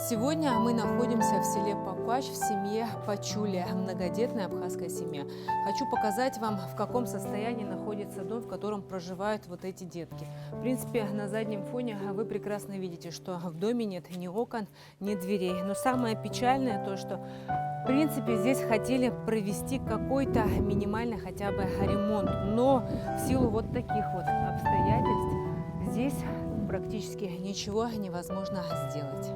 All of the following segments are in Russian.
Сегодня мы находимся в селе Паквач в семье Пачули, многодетная абхазская семья. Хочу показать вам, в каком состоянии находится дом, в котором проживают вот эти детки. В принципе, на заднем фоне вы прекрасно видите, что в доме нет ни окон, ни дверей. Но самое печальное то, что в принципе здесь хотели провести какой-то минимальный хотя бы ремонт. Но в силу вот таких вот обстоятельств здесь практически ничего невозможно сделать.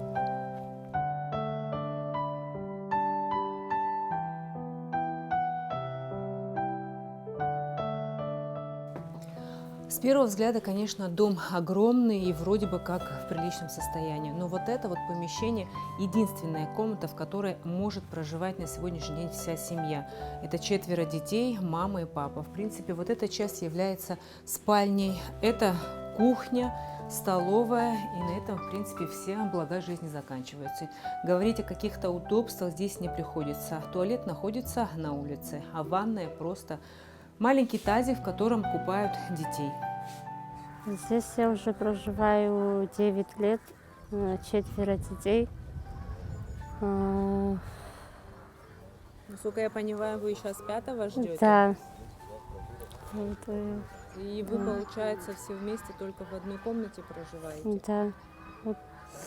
С первого взгляда, конечно, дом огромный и вроде бы как в приличном состоянии. Но вот это вот помещение – единственная комната, в которой может проживать на сегодняшний день вся семья. Это 4 детей, мама и папа. В принципе, вот эта часть является спальней. Это кухня, столовая, и на этом, в принципе, все блага жизни заканчиваются. Говорить о каких-то удобствах здесь не приходится. Туалет находится на улице, а ванная просто маленький тазик, в котором купают детей. Здесь я уже проживаю 9 лет, 4 детей. Насколько я понимаю, вы сейчас 5-го ждете? Да. И вы, получается, все вместе только в одной комнате проживаете? Да. Вот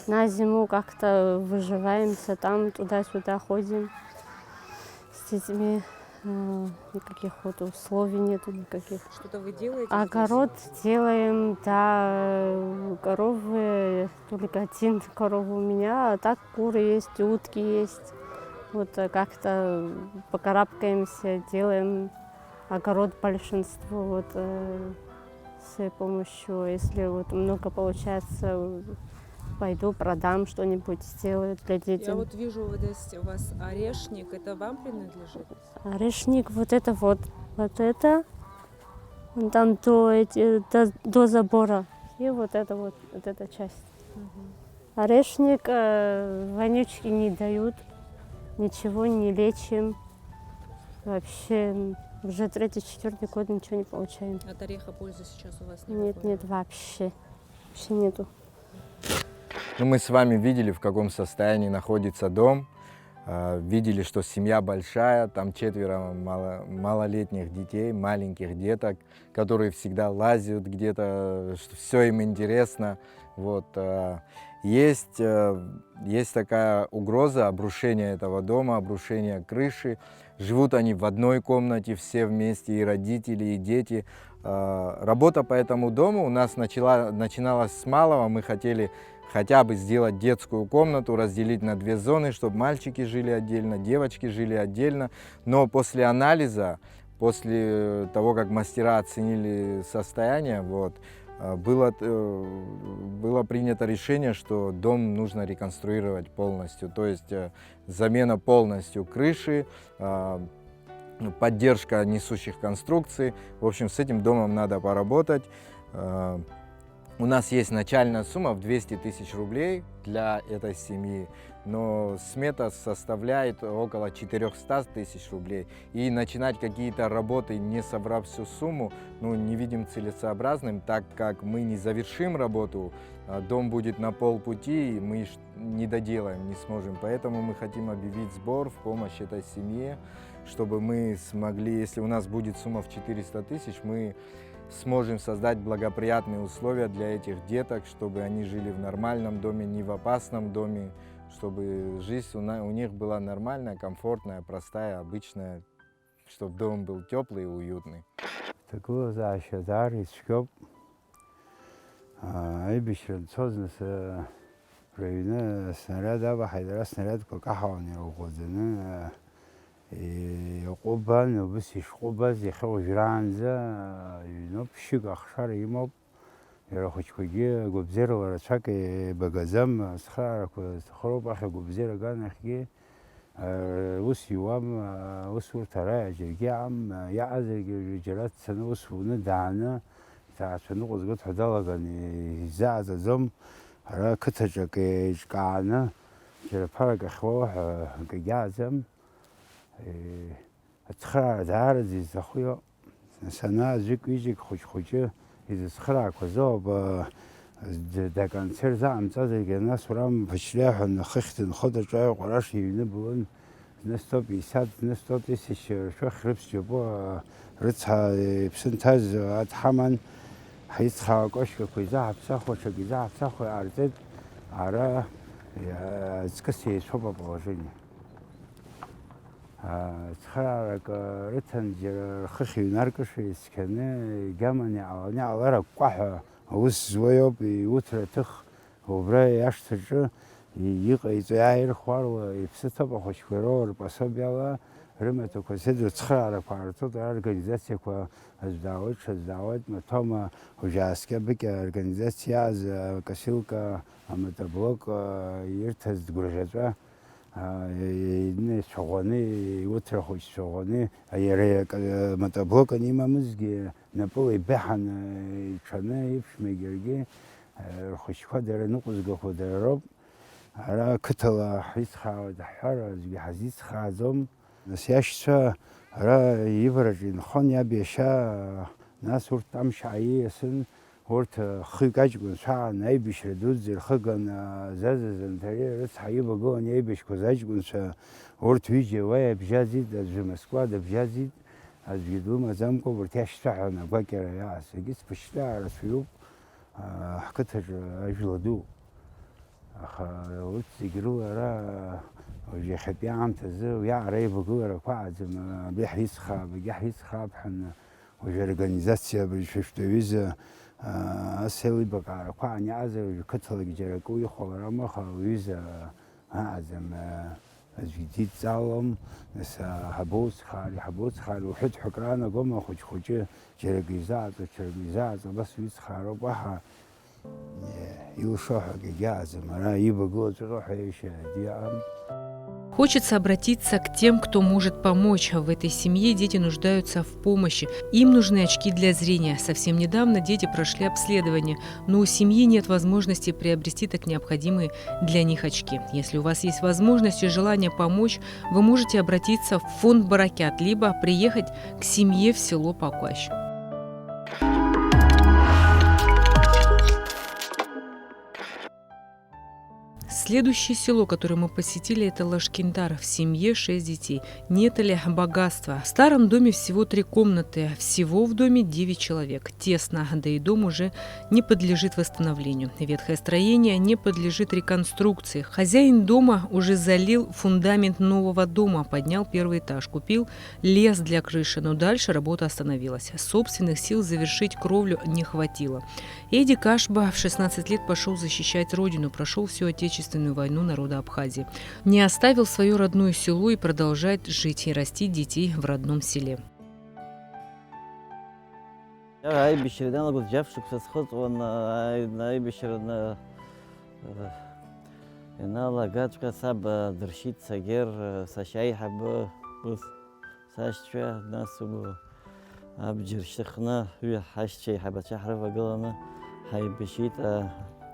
на зиму как-то выживаемся, там туда-сюда ходим с детьми. Никаких вот условий нету, никаких. Что-то вы делаете? Огород делаем, да, коровы, только один корова у меня, а так куры есть, утки есть. Вот как-то покарабкаемся, делаем огород большинство, вот с помощью, если вот много получается, пойду продам что-нибудь, сделаю для детей. Я вот вижу, вот здесь у вас орешник, это вам принадлежит? Орешник, вот это, вон там до забора, и вот эта часть. Орешник, вонючки не дают, ничего не лечим, вообще уже 3-4 год ничего не получаем. От ореха пользы сейчас у вас нет? Нет, вообще нету. Ну, мы с вами видели, в каком состоянии находится дом, видели, что семья большая, там 4 малолетних детей, маленьких деток, которые всегда лазят где-то, что все им интересно. Вот. Есть такая угроза обрушения этого дома, обрушения крыши. Живут они в одной комнате все вместе, и родители, и дети. Работа по этому дому у нас начиналась с малого. Мы хотели хотя бы сделать детскую комнату, разделить на 2 зоны, чтобы мальчики жили отдельно, девочки жили отдельно. Но после анализа, после того, как мастера оценили состояние, было принято решение, что дом нужно реконструировать полностью. То есть замена полностью крыши, поддержка несущих конструкций. В общем, с этим домом надо поработать. У нас есть начальная сумма в 200 000 рублей для этой семьи, но смета составляет около 400 000 рублей. И начинать какие-то работы, не собрав всю сумму, не видим целесообразным, так как мы не завершим работу, дом будет на полпути, и мы не доделаем, не сможем. Поэтому мы хотим объявить сбор в помощь этой семье, чтобы мы смогли, если у нас будет сумма в 400 000, мы сможем создать благоприятные условия для этих деток, чтобы они жили в нормальном доме, не в опасном доме, чтобы жизнь у них была нормальная, комфортная, простая, обычная, чтобы дом был теплый и уютный. قوبان وبسيش قوباز يخو جرانزا ينوب شيك أخشار يموب يروحش كوجي قبزير ورا شاك بجزم سخار خروب أخي قبزير كان أخي وسيوام وسور ترى جرجي عم يعزل جرات سنة وسونا دعنا تعشان نقص قط حدالا كان زعز زم هرا كتجك جكعنا جرا فرق أخوه كجازم تخرع دار زي أخويا سنة زيك يجيك خوش خوشة إذا تخرع كذاب ده концерт амҵазаргьы нас уара мфычлаҳәа нахыхьт нхыдаҿаҩ ҟәараш иҩны блын зны 150 зны 100 000 шәых рыԥсџьапы рыцҳа иԥсы нҭаз адҳаман ҳицхаа акошьқақәа изаҳаԥсахуа ҽак изаҳаԥсахуа иҟарҵеит ара аҵкыс еицәоуп аположение. Цхыраарак рыҭан џьара рхыхь иҩнаркыша ицқьаны игаманы иҟаланы иҟалар акәкәаҳәа аус зуа иоуп иуҭра аҭых убра иашҭаҿы иҟаиҵо иааирхәаруа иԥсы ҭоуп ахәыҷқәа ироуа рпособиала рымаҭәақәа зеидру цхыраарақәа ҟарҵоит ара организациақәа аздаауеит ҽаздаауеит маҭәома ужьааскьа-быкьа организациа иааз акосилка амотоблок ирҭаз дгәырӷьаҵәа шәаӷәаны иуҭра хәыҷ шәаӷәаны иара мотоблок анимамызгьы напыла ибаҳаны иҽаны иԥшәма егьыргьы рхәыҷқәа дара ныҟәызгақәа дара роуп. Ара қыҭала ҳицхраауеит ҳҳәар аӡәгьы ҳазицхрааӡом. Нас иашьцәа ара ивараҿы инхон иаб иашьа нас урҭ амш ааиасын урҭ хык аҷкәынцәа аибашьра дуӡӡа ирхыган зазазанҭари рыцҳа ивагылан иаибашьқәаз аҷкәынцәа урҭ ҩыџьа уа иабжьаӡит, аӡәы Москва дабжьаӡит, аӡәгьы длымаӡамкәа урҭ иашьцәа ҳәа агәакьара иааз. Егьыс ԥшьҭаа рацәаҩуп ҳқыҭаҿы ажәла ду. Аха урҭ зегьы рыла ара иахьатәи аамҭазы иаара еивагыларақәа ааӡам абри ҳицхраап, абагьы ҳицхраап ҳәа уажәы организациа шәышәтә аҩыза ас еилибакаарақәа ааниаазар қыҭалагьы џьара акы уихәалар амаха уҩыза ааӡам аӡәгьы дидҵаалом. Нас ҳабоуцхаари уҳәыт ҳәа краанагома хәыҷ-хәыҷы џьара акы изааҵо, џьара акы изааҵо абас уицхраароуп аҳа илшо ҳәагьы егьааӡам. Ара ивагылаҵәҟьо ҳәа еишьа диаам. Хочется обратиться к тем, кто может помочь. В этой семье дети нуждаются в помощи. Им нужны очки для зрения. Совсем недавно дети прошли обследование, но у семьи нет возможности приобрести так необходимые для них очки. Если у вас есть возможность и желание помочь, вы можете обратиться в фонд «Баракят», либо приехать к семье в село Пакуащ. Следующее село, которое мы посетили, это Лашкиндар. В семье 6 детей. Нет ли богатства? В старом доме всего 3 комнаты. Всего в доме 9 человек. Тесно, да и дом уже не подлежит восстановлению. Ветхое строение не подлежит реконструкции. Хозяин дома уже залил фундамент нового дома, поднял первый этаж, купил лес для крыши, но дальше работа остановилась. Собственных сил завершить кровлю не хватило. Эдди Кашба в 16 лет пошел защищать родину, прошел всю Отечественную войну народа Абхазии. Не оставил свое родное село и продолжает жить и растить детей в родном селе.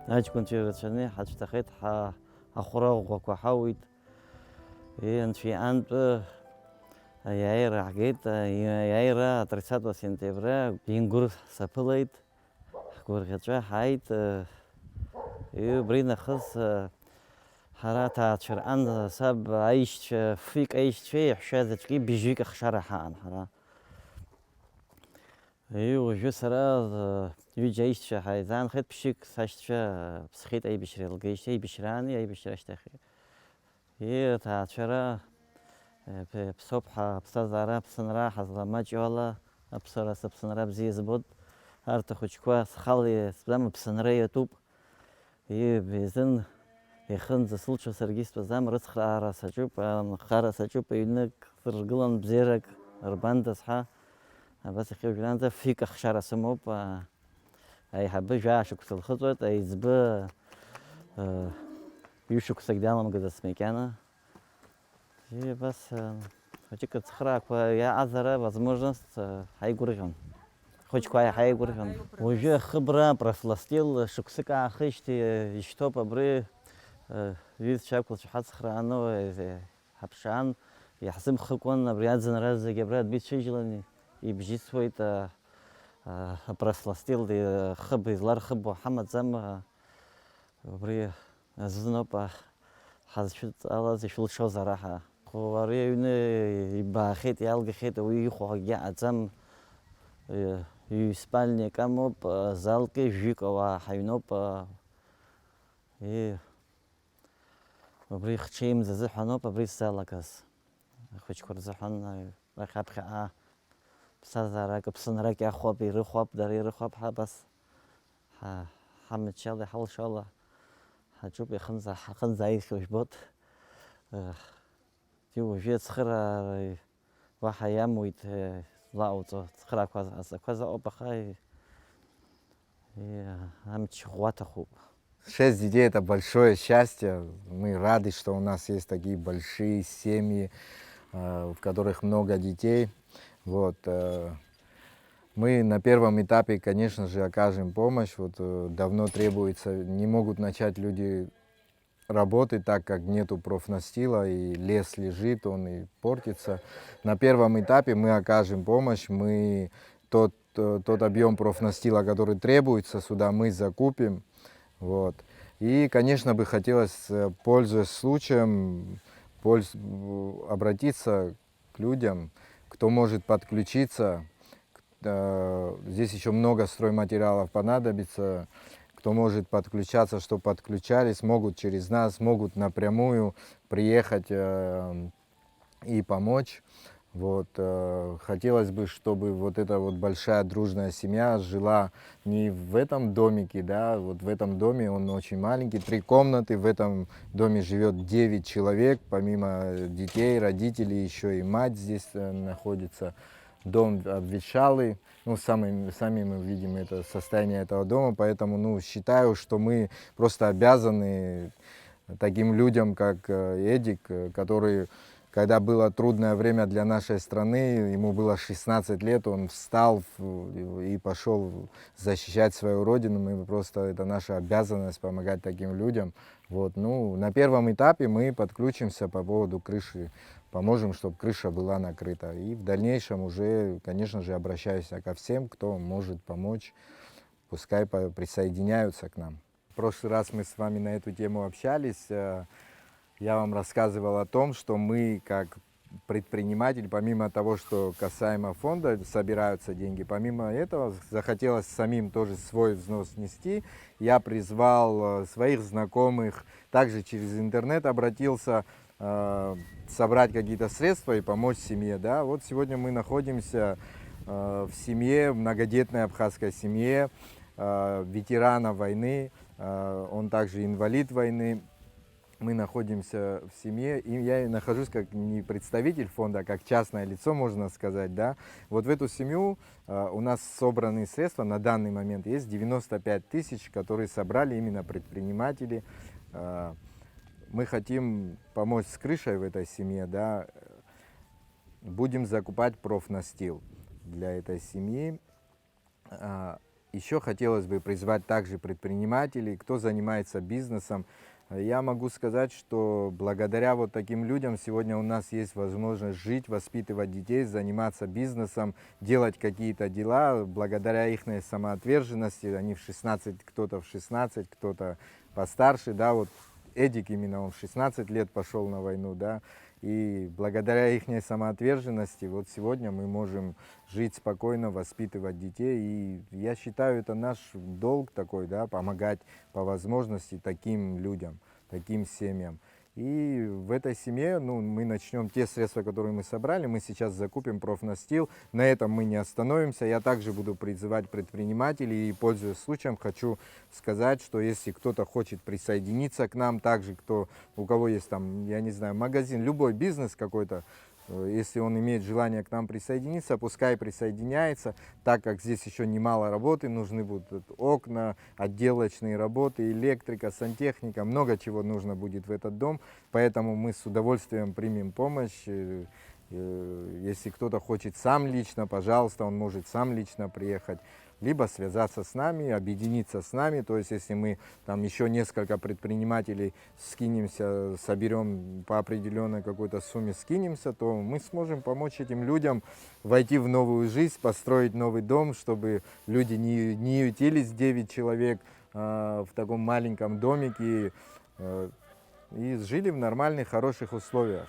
أجكون رتشني حتفتخيت أخراق وكحاويت في عند يعير حقيت يعير 30 سنتيبر ينقر سبليت قور خطشة حيت برينا خص حرات عشر سب عيش فيك عيش شيء حشازة كي بيجيك خشرة حان حرا وجو سرا يجيش حيزان خد بشيك ساشتشا بسخيت أي بشري الجيش أي بشراني أي بشراشتخي هي تعشرة بصبح بصزارة بسنرا حصل ما جوالا بصرا بسنرا بزيز بود أرتخوش كواس خالي سبلام بسنرا يوتيوب هي بيزن يخنز سلشة سرقيس بزام رزق خارا سجوب خارا سجوب ينك رجلان بزيرك ربان تصحى بس خير جلانته فيك خشارة سموب أي حبة جا شكل الخطوة أي زب يشوك سجدان قد اسميكانا هي بس هجيك تخرج ويا عذرة возможность هاي قريهم خوش كواي هاي قريهم وجه خبرة برفلستيل شكسكا خشتي يشتوب أبري ويز شاكل شحات خرانو حبشان يحسم خكون برياد زنراز جبرات بيت شجلني يبجي سويت Брасластил ди хыб излар хыб Мухаммад зам бри зноп хазшут ала зишул шозараха. Ховари юне бахет ялгхет уи хогя азам ю спальня камоп залки жикова хайноп и бри хчим зазханоп бри салакас. Хочкор захан рахабха بسازارك بسنرك يا خوابي رخواب داري رخواب حبس حمد شالي حل شالله هجوب خنزة عيش وشبط جو جيت صخرة واحد يموت لاوت صخرة كذا أو بخاي هم تشغوات خوب 6 детей – это большое счастье. Мы рады, что у нас есть такие большие семьи, в которых много детей. Вот. Мы на первом этапе, конечно же, окажем помощь. Вот, давно требуется, не могут начать люди работать, так как нету профнастила, и лес лежит, он и портится. На первом этапе мы окажем помощь, мы тот объем профнастила, который требуется сюда, мы закупим. Вот. И, конечно, бы хотелось, пользуясь случаем, обратиться к людям, кто может подключиться. Здесь еще много стройматериалов понадобится. Кто может подключаться, что подключались, могут через нас, могут напрямую приехать и помочь. Вот. Хотелось бы, чтобы вот эта вот большая дружная семья жила не в этом домике, да, вот в этом доме он очень маленький, 3 комнаты, в этом доме живет 9 человек, помимо детей, родителей, еще и мать здесь находится. Дом обветшалый, ну, сами мы видим это состояние этого дома, поэтому, ну, считаю, что мы просто обязаны таким людям, как Эдик, который, когда было трудное время для нашей страны, ему было 16 лет, он встал и пошел защищать свою родину. Мы просто, это наша обязанность помогать таким людям. Вот, ну, на первом этапе мы подключимся по поводу крыши, поможем, чтобы крыша была накрыта. И в дальнейшем уже, конечно же, обращаюсь ко всем, кто может помочь, пускай присоединяются к нам. В прошлый раз мы с вами на эту тему общались. Я вам рассказывал о том, что мы, как предприниматель, помимо того, что касаемо фонда собираются деньги, помимо этого захотелось самим тоже свой взнос нести. Я призвал своих знакомых, также через интернет обратился, собрать какие-то средства и помочь семье. Да? Вот сегодня мы находимся в семье, многодетной абхазской семье, ветерана войны, он также инвалид войны. Мы находимся в семье, и я нахожусь как не представитель фонда, а как частное лицо, можно сказать, да. Вот в эту семью у нас собранные средства на данный момент есть 95 тысяч, которые собрали именно предприниматели. Мы хотим помочь с крышей в этой семье, да. Будем закупать профнастил для этой семьи. Еще хотелось бы призвать также предпринимателей, кто занимается бизнесом. Я могу сказать, что благодаря вот таким людям сегодня у нас есть возможность жить, воспитывать детей, заниматься бизнесом, делать какие-то дела. Благодаря их самоотверженности, они в 16, кто-то в 16, кто-то постарше, да, вот Эдик именно, он в 16 лет пошел на войну, да, и благодаря их самоотверженности вот сегодня мы можем жить спокойно, воспитывать детей, и я считаю, это наш долг такой, да, помогать по возможности таким людям, таким семьям. И в этой семье, ну, мы начнем те средства, которые мы собрали, мы сейчас закупим профнастил, на этом мы не остановимся. Я также буду призывать предпринимателей и, пользуясь случаем, хочу сказать, что если кто-то хочет присоединиться к нам, также у кого есть там, я не знаю, магазин, любой бизнес какой-то, если он имеет желание к нам присоединиться, пускай присоединяется, так как здесь еще немало работы, нужны будут окна, отделочные работы, электрика, сантехника, много чего нужно будет в этот дом, поэтому мы с удовольствием примем помощь. Если кто-то хочет сам лично, пожалуйста, он может сам лично приехать. либо связаться с нами, объединиться с нами. То есть если мы там еще несколько предпринимателей скинемся, соберем по определенной какой-то сумме, скинемся, то мы сможем помочь этим людям войти в новую жизнь, построить новый дом, чтобы люди не ютились 9 человек в таком маленьком домике и жили в нормальных, хороших условиях.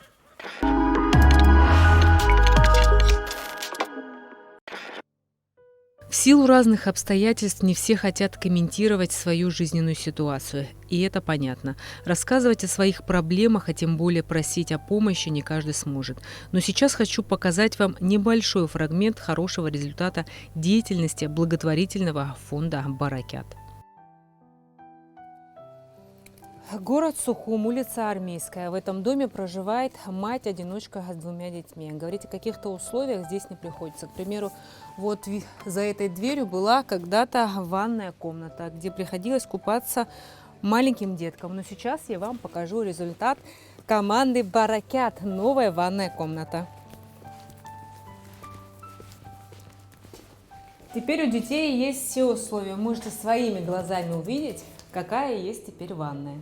В силу разных обстоятельств не все хотят комментировать свою жизненную ситуацию, и это понятно. Рассказывать о своих проблемах, а тем более просить о помощи не каждый сможет. Но сейчас хочу показать вам небольшой фрагмент хорошего результата деятельности благотворительного фонда «Баракят». Город Сухум, улица Армейская. В этом доме проживает мать-одиночка с 2 детьми. Говорить о каких-то условиях здесь не приходится. К примеру, вот за этой дверью была когда-то ванная комната, где приходилось купаться маленьким деткам. Но сейчас я вам покажу результат команды «Баракят». Новая ванная комната. Теперь у детей есть все условия. Можете своими глазами увидеть, какая есть теперь ванная.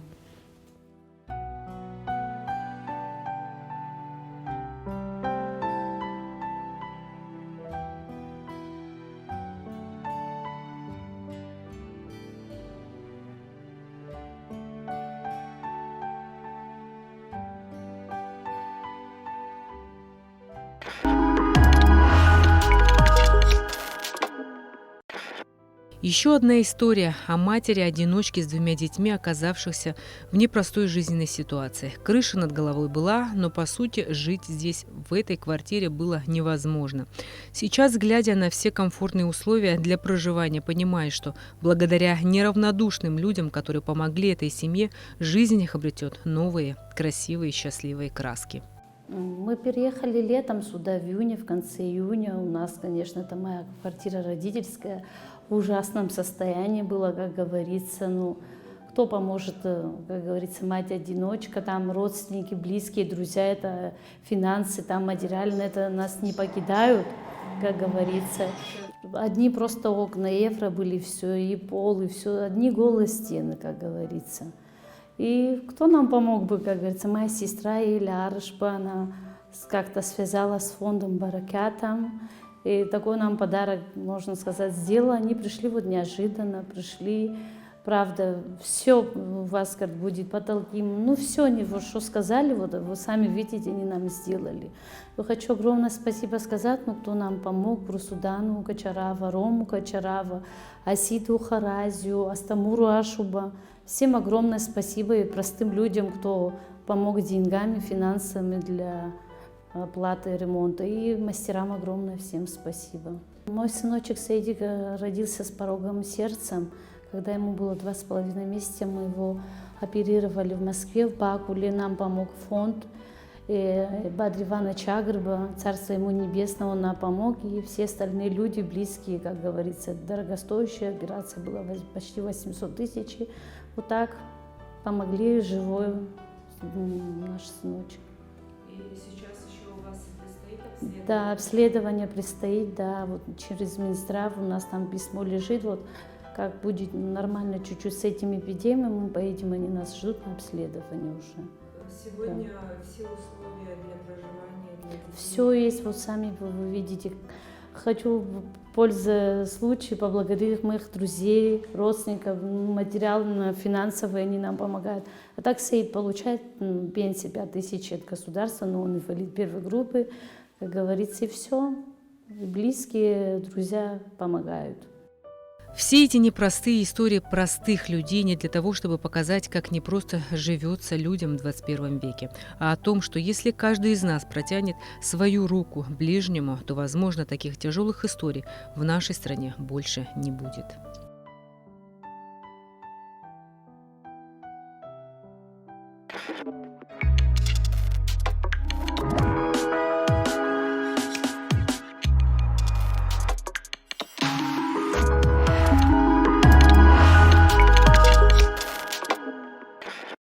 Еще одна история о матери-одиночке с 2 детьми, оказавшихся в непростой жизненной ситуации. Крыша над головой была, но по сути жить здесь, в этой квартире, было невозможно. Сейчас, глядя на все комфортные условия для проживания, понимаю, что благодаря неравнодушным людям, которые помогли этой семье, жизнь их обретет новые, красивые, счастливые краски. Мы переехали летом сюда, в июне, в конце июня. У нас, конечно, это моя квартира родительская. В ужасном состоянии была, как говорится. Ну, кто поможет, как говорится, мать-одиночка, там родственники, близкие, друзья, это финансы, там материально, это нас не покидают, как говорится. Одни просто окна евро были, все, и пол, и все, одни голые стены, как говорится. И кто нам помог бы, как говорится, моя сестра Еля Арышба, она как-то связала с фондом «Баракятом». И такой нам подарок, можно сказать, сделала. Они пришли вот неожиданно, пришли. Правда, все у вас как будет потолки. Ну, все, они вот что сказали, вот вы сами видите, они нам сделали. Я хочу огромное спасибо сказать, ну, кто нам помог: Брусудану Качарава, Рому Качарава, Асиду Харазию, Астамуру Ашуба. Всем огромное спасибо и простым людям, кто помог деньгами, финансами для оплаты ремонта. И мастерам огромное всем спасибо. Мой сыночек Сейдик родился с пороговым сердцем. Когда ему было 2,5 месяца, мы его оперировали в Москве, в Бакуле. Нам помог фонд. Бадривана Чагрба, царство ему небесное, он нам помог. И все остальные люди, близкие, как говорится, дорогостоящая операция была почти 800 тысяч. Вот так помогли живой наш сыночек. И сейчас еще у вас предстоит обследование? Да, обследование предстоит, да, вот через Минздрав у нас там письмо лежит, вот как будет нормально чуть-чуть с этими эпидемиями, мы поедем, они нас ждут на обследование уже. Сегодня все условия для проживания, для детей? Все есть, вот сами вы видите. Хочу, пользуясь случаем, поблагодарить моих друзей, родственников, материально, финансово они нам помогают. А так Сейд получает пенсию 5000 от государства, но он инвалид первой группы, как говорится, и все. Близкие, друзья помогают. Все эти непростые истории простых людей не для того, чтобы показать, как непросто живется людям в 21 веке, а о том, что если каждый из нас протянет свою руку ближнему, то, возможно, таких тяжелых историй в нашей стране больше не будет.